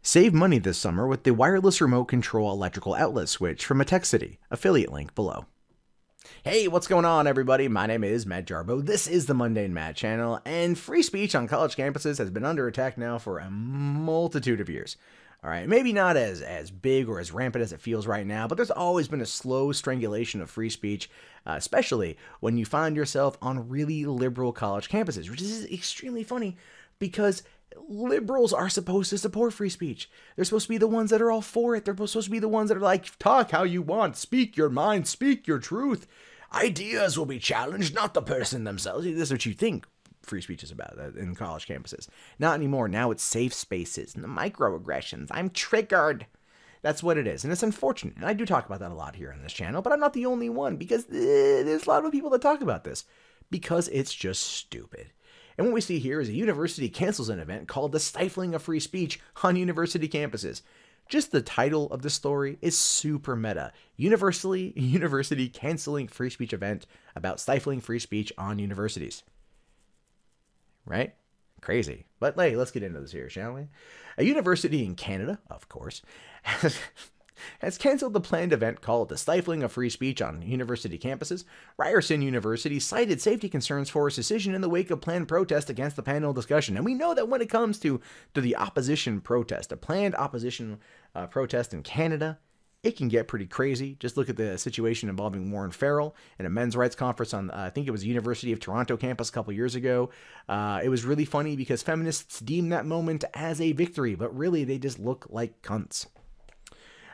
Save money this summer with the wireless remote control electrical outlet switch from City. Affiliate link below. Hey, what's going on, everybody? My name is Matt Jarbo. This is the Mundane Matt channel, and free speech on college campuses has been under attack now for a multitude of years. All right, maybe not as big or as rampant as it feels right now, but there's always been a slow strangulation of free speech, especially when you find yourself on really liberal college campuses, which is extremely funny because liberals are supposed to support free speech. They're supposed to be the ones that are all for it. They're supposed to be the ones that are like, talk how you want, speak your mind, speak your truth. Ideas will be challenged, not the person themselves. This is what you think free speech is about in college campuses. Not anymore. Now it's safe spaces and the microaggressions. I'm triggered. That's what it is. And it's unfortunate. And I do talk about that a lot here on this channel, but I'm not the only one because there's a lot of people that talk about this because it's just stupid. And what we see here is a university cancels an event called the Stifling of Free Speech on university campuses. Just the title of the story is super meta. University canceling free speech event about stifling free speech on universities. Right? Crazy. But hey, let's get into this here, shall we? A university in Canada, of course, has canceled the planned event called the Stifling of Free Speech on university campuses. Ryerson University cited safety concerns for its decision in the wake of planned protest against the panel discussion. And we know that when it comes to the opposition protest, a planned opposition protest in Canada, it can get pretty crazy. Just look at the situation involving Warren Farrell in a men's rights conference on, I think it was University of Toronto campus a couple years ago. It was really funny because feminists deemed that moment as a victory, but really they just look like cunts.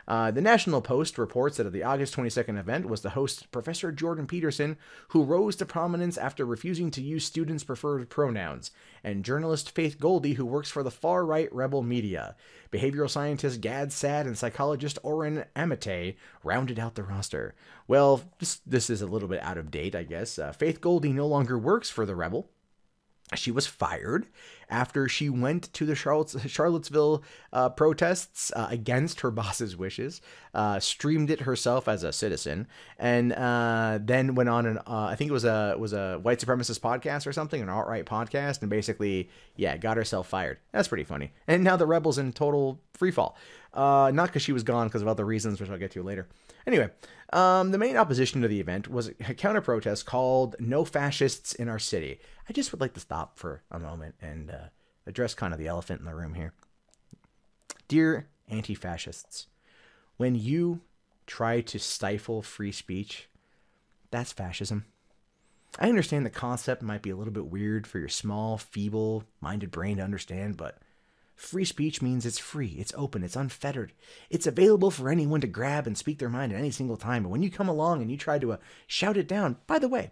The National Post reports that at the August 22nd event was the host, Professor Jordan Petersen, who rose to prominence after refusing to use students' preferred pronouns, and journalist Faith Goldy, who works for the far-right rebel media. Behavioral scientist Gad Sad and psychologist Oren Amate rounded out the roster. Well, this is a little bit out of date, I guess. Faith Goldy no longer works for the rebel. She was fired after she went to the Charlottesville protests against her boss's wishes, streamed it herself as a citizen, and then went on I think it was a white supremacist podcast or something, an alt-right podcast, and basically, yeah, got herself fired. That's pretty funny. And now the rebel's in total freefall. Not because she was gone, because of other reasons, which I'll get to later. Anyway, the main opposition to the event was a counter-protest called No Fascists in Our City. I just would like to stop for a moment and address kind of the elephant in the room here. Dear anti-fascists, when you try to stifle free speech, that's fascism. I understand the concept might be a little bit weird for your small, feeble-minded brain to understand, but free speech means it's free, it's open, it's unfettered. It's available for anyone to grab and speak their mind at any single time. And when you come along and you try to shout it down, by the way,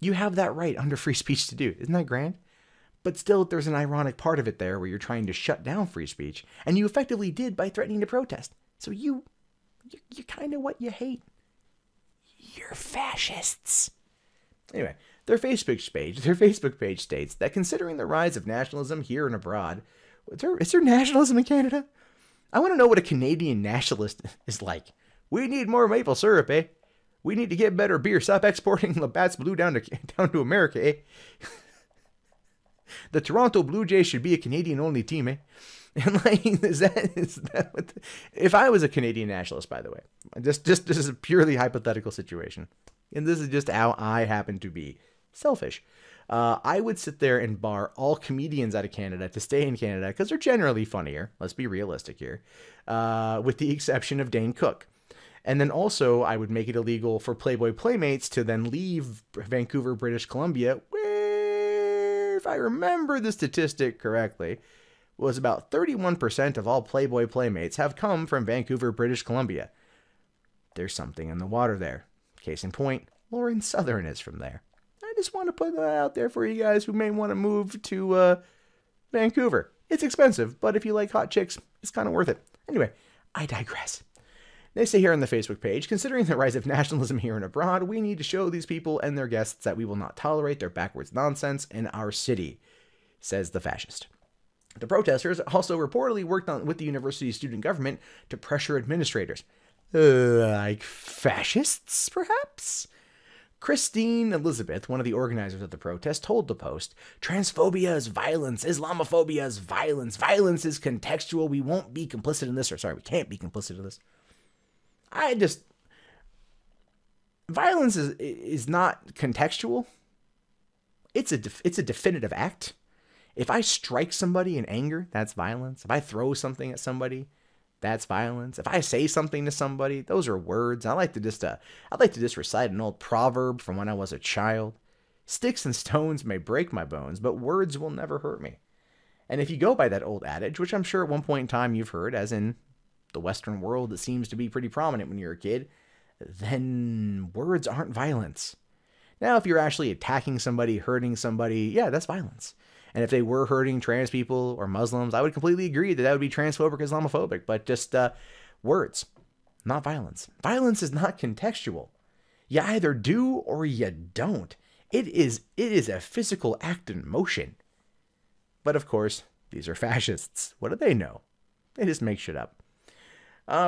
you have that right under free speech to do. Isn't that grand? But still, there's an ironic part of it there where you're trying to shut down free speech, and you effectively did by threatening to protest. So you're kind of what you hate. You're fascists. Anyway, their Facebook page states that considering the rise of nationalism here and abroad, is there nationalism in Canada? I want to know what a Canadian nationalist is like. We need more maple syrup, eh? We need to get better beer. Stop exporting Labatt's Blue down to America, eh? The Toronto Blue Jays should be a Canadian-only team, eh? And like, is that what if I was a Canadian nationalist, by the way? This is a purely hypothetical situation. And this is just how I happen to be selfish. I would sit there and bar all comedians out of Canada to stay in Canada because they're generally funnier. Let's be realistic here. With the exception of Dane Cook. And then also I would make it illegal for Playboy Playmates to then leave Vancouver, British Columbia, where, if I remember the statistic correctly, was about 31% of all Playboy Playmates have come from Vancouver, British Columbia. There's something in the water there. Case in point, Lauren Southern is from there. I just want to put that out there for you guys who may want to move to Vancouver. It's expensive, but if you like hot chicks, it's kind of worth it. Anyway, I digress. They say here on the Facebook page, considering the rise of nationalism here and abroad, we need to show these people and their guests that we will not tolerate their backwards nonsense in our city, says the fascist. The protesters also reportedly worked with the university's student government to pressure administrators. Like fascists, perhaps? Christine Elizabeth, one of the organizers of the protest, told the Post, "Transphobia is violence. Islamophobia is violence. Violence is contextual. We won't be complicit in this." Or sorry, we can't be complicit in this. Violence is not contextual. It's a definitive act. If I strike somebody in anger, that's violence. If I throw something at somebody, that's violence. If I say something to somebody, those are words. I'd like to just recite an old proverb from when I was a child. Sticks and stones may break my bones, but words will never hurt me. And if you go by that old adage, which I'm sure at one point in time you've heard, as in the Western world, it seems to be pretty prominent when you're a kid, then words aren't violence. Now, if you're actually attacking somebody, hurting somebody, yeah, that's violence. And if they were hurting trans people or Muslims, I would completely agree that would be transphobic, Islamophobic. But just words, not violence. Violence is not contextual. You either do or you don't. It is a physical act in motion. But of course, these are fascists. What do they know? They just make shit up.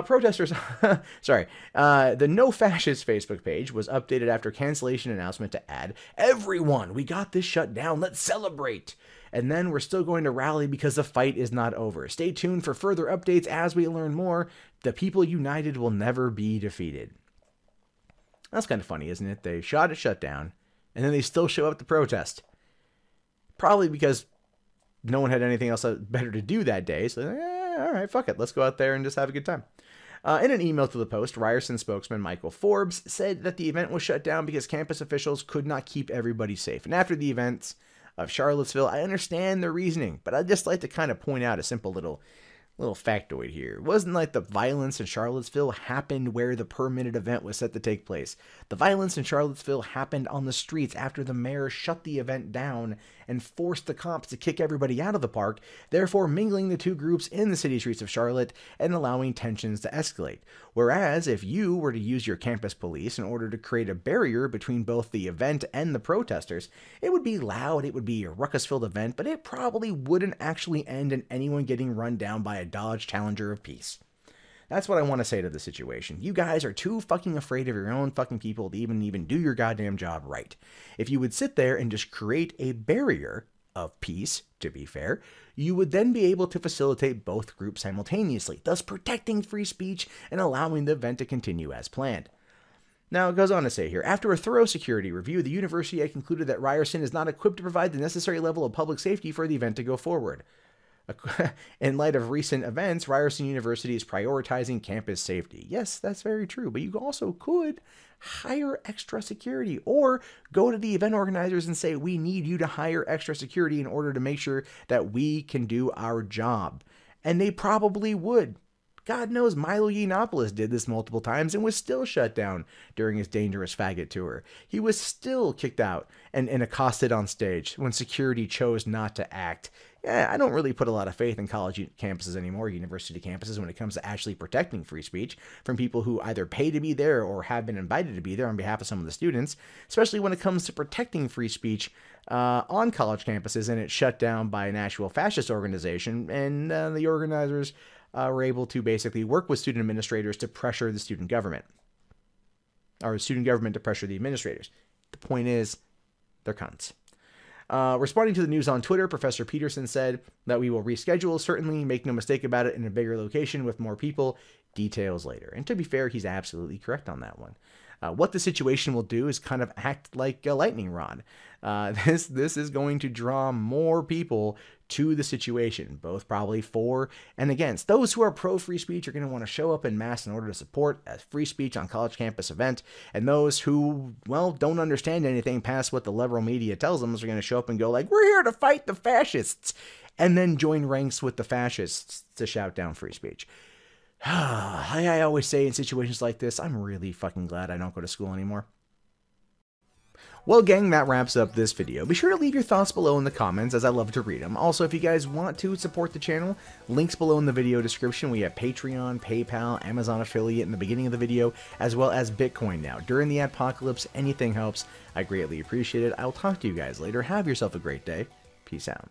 Protesters, the No Fascist Facebook page was updated after cancellation announcement to add, "Everyone, we got this shut down, let's celebrate. And then we're still going to rally because the fight is not over. Stay tuned for further updates as we learn more. The people united will never be defeated." That's kind of funny, isn't it? They shut down, and then they still show up to protest. Probably because no one had anything else better to do that day, so all right, fuck it, let's go out there and just have a good time. In an email to the Post, Ryerson spokesman Michael Forbes said that the event was shut down because campus officials could not keep everybody safe. And after the events of Charlottesville, I understand their reasoning, but I'd just like to kind of point out a simple little factoid here. It wasn't like the violence in Charlottesville happened where the permitted event was set to take place. The violence in Charlottesville happened on the streets after the mayor shut the event down and forced the cops to kick everybody out of the park, therefore mingling the two groups in the city streets of Charlotte and allowing tensions to escalate. Whereas if you were to use your campus police in order to create a barrier between both the event and the protesters, it would be loud, it would be a ruckus-filled event, but it probably wouldn't actually end in anyone getting run down by a Dodge Challenger of peace. That's what I want to say to the situation. You guys are too fucking afraid of your own fucking people to even do your goddamn job right. If you would sit there and just create a barrier of peace, to be fair, you would then be able to facilitate both groups simultaneously, thus protecting free speech and allowing the event to continue as planned. Now, it goes on to say here, after a thorough security review, the university had concluded that Ryerson is not equipped to provide the necessary level of public safety for the event to go forward. In light of recent events, Ryerson University is prioritizing campus safety. Yes, that's very true, but you also could hire extra security or go to the event organizers and say, we need you to hire extra security in order to make sure that we can do our job. And they probably would. God knows Milo Yiannopoulos did this multiple times and was still shut down during his Dangerous Faggot tour. He was still kicked out and accosted on stage when security chose not to act. Yeah, I don't really put a lot of faith in college campuses anymore, university campuses, when it comes to actually protecting free speech from people who either pay to be there or have been invited to be there on behalf of some of the students, especially when it comes to protecting free speech on college campuses, and it's shut down by an actual fascist organization, and the organizers were able to basically work with student administrators to pressure the student government, or the student government to pressure the administrators. The point is, they're cunts. Responding to the news on Twitter, Professor Petersen said that we will reschedule, certainly, make no mistake about it, in a bigger location with more people. Details later. And to be fair, he's absolutely correct on that one. What the situation will do is kind of act like a lightning rod. This is going to draw more people to the situation, both probably for and against. Those who are pro-free speech are going to want to show up en masse in order to support a free speech on college campus event, and those who, well, don't understand anything past what the liberal media tells them are going to show up and go like, we're here to fight the fascists, and then join ranks with the fascists to shout down free speech. I always say in situations like this, I'm really fucking glad I don't go to school anymore. Well, gang, that wraps up this video. Be sure to leave your thoughts below in the comments, as I love to read them. Also, if you guys want to support the channel, links below in the video description. We have Patreon, PayPal, Amazon affiliate in the beginning of the video, as well as Bitcoin now. During the apocalypse, anything helps. I greatly appreciate it. I'll talk to you guys later. Have yourself a great day. Peace out.